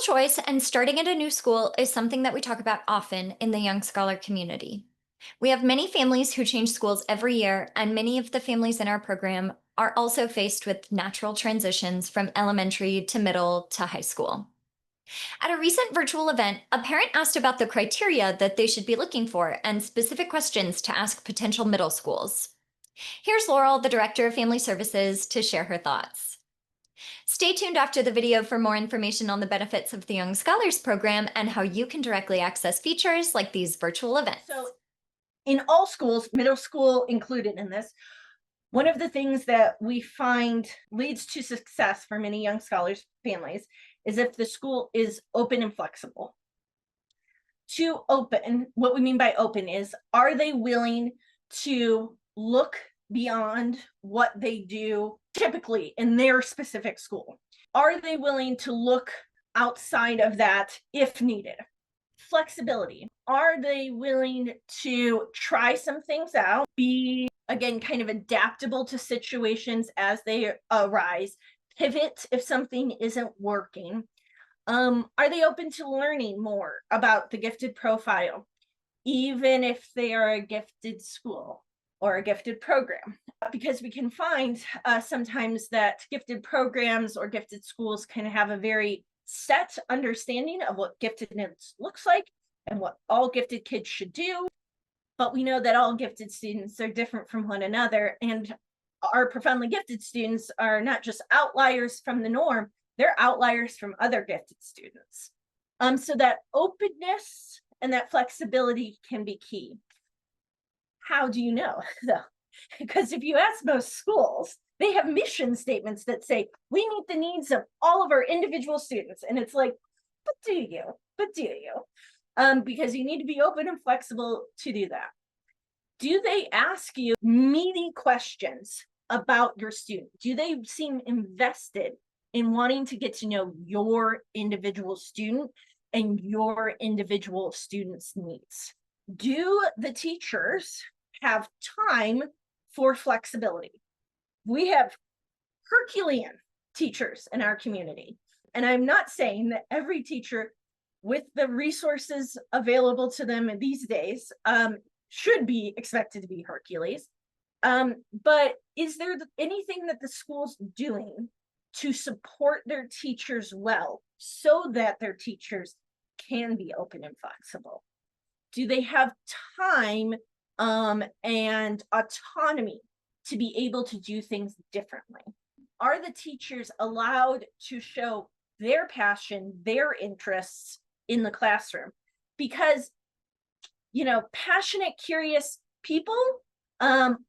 choice and starting at a new school is something that we talk about often in the Young Scholar community. We have many families who change schools every year, and many of the families in our program are also faced with natural transitions from elementary to middle to high school. At a recent virtual event, a parent asked about the criteria that they should be looking for and specific questions to ask potential middle schools. Here's Laurel, the Director of Family Services, to share her thoughts. Stay tuned after the video for more information on the benefits of the Young Scholars Program and how you can directly access features like these virtual events. So in all schools, middle school included in this, one of the things that we find leads to success for many young scholars families is if the school is open and flexible. To open, what we mean by open is, are they willing to look beyond what they do typically in their specific school? Are they willing to look outside of that if needed? Flexibility. Are they willing to try some things out, be again kind of adaptable to situations as they arise, pivot if something isn't working? Are they open to learning more about the gifted profile, even if they are a gifted school or a gifted program? Because we can find sometimes that gifted programs or gifted schools can have a very set understanding of what giftedness looks like and what all gifted kids should do. But we know that all gifted students are different from one another. And our profoundly gifted students are not just outliers from the norm, they're outliers from other gifted students. So that openness and that flexibility can be key. How do you know, though? Because if you ask most schools, they have mission statements that say, we meet the needs of all of our individual students. And it's like, but do you? But do you? Because you need to be open and flexible to do that. Do they ask you meaty questions about your student? Do they seem invested in wanting to get to know your individual student and your individual student's needs? Do the teachers have time for flexibility? We have Herculean teachers in our community. And I'm not saying that every teacher with the resources available to them these days should be expected to be Hercules. But is there anything that the school's doing to support their teachers well so that their teachers can be open and flexible? Do they have time and autonomy to be able to do things differently? Are the teachers allowed to show their passion, their interests in the classroom? Because, passionate, curious people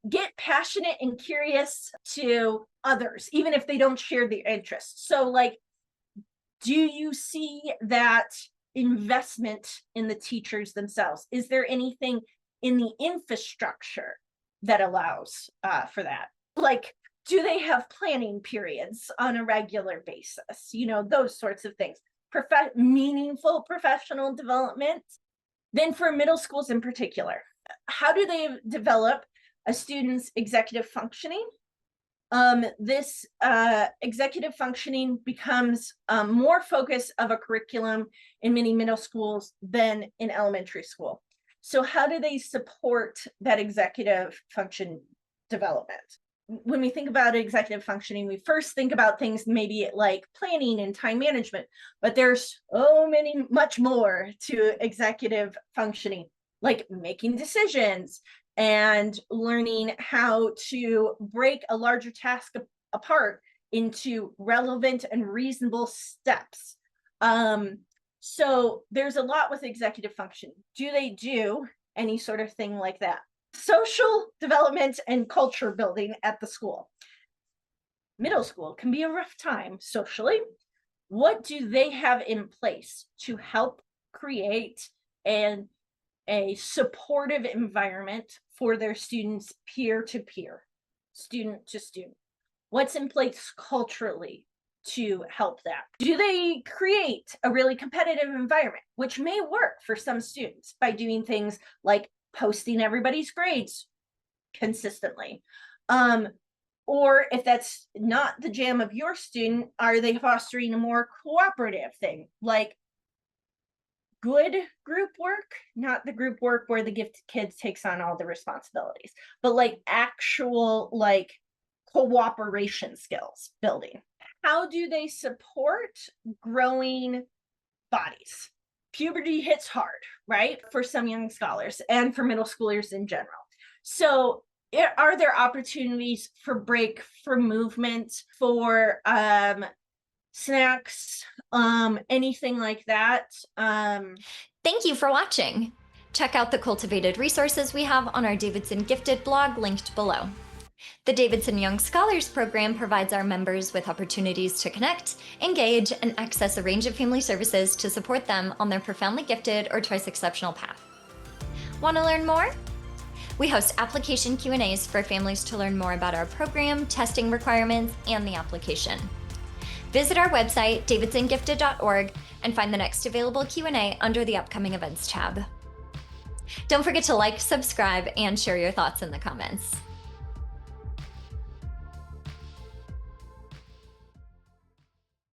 get passionate and curious to others, even if they don't share their interests. So, do you see that investment in the teachers themselves? Is there anything in the infrastructure that allows for that? Do they have planning periods on a regular basis? Those sorts of things. Meaningful professional development. Then for middle schools in particular, how do they develop a student's executive functioning? This executive functioning becomes more focus of a curriculum in many middle schools than in elementary school. So how do they support that executive function development? When we think about executive functioning, we first think about things maybe like planning and time management, but there's so much more to executive functioning, like making decisions and learning how to break a larger task apart into relevant and reasonable steps. So there's a lot with executive function. Do they do any sort of thing like that? Social development and culture building at the school. Middle school can be a rough time socially. What do they have in place to help create a supportive environment for their students, peer to peer, student to student? What's in place culturally to help that? Do they create a really competitive environment, which may work for some students by doing things like posting everybody's grades consistently, Or if that's not the jam of your student, are they fostering a more cooperative thing, like good group work, not the group work where the gifted kids takes on all the responsibilities, but like actual like cooperation skills building? How do they support growing bodies? Puberty hits hard, right? For some young scholars and for middle schoolers in general. So are there opportunities for break, for movement, for snacks, anything like that? Thank you for watching. Check out the cultivated resources we have on our Davidson Gifted blog linked below. The Davidson Young Scholars Program provides our members with opportunities to connect, engage, and access a range of family services to support them on their profoundly gifted or twice exceptional path. Want to learn more? We host application Q&As for families to learn more about our program, testing requirements, and the application. Visit our website, davidsongifted.org, and find the next available Q&A under the upcoming events tab. Don't forget to like, subscribe, and share your thoughts in the comments.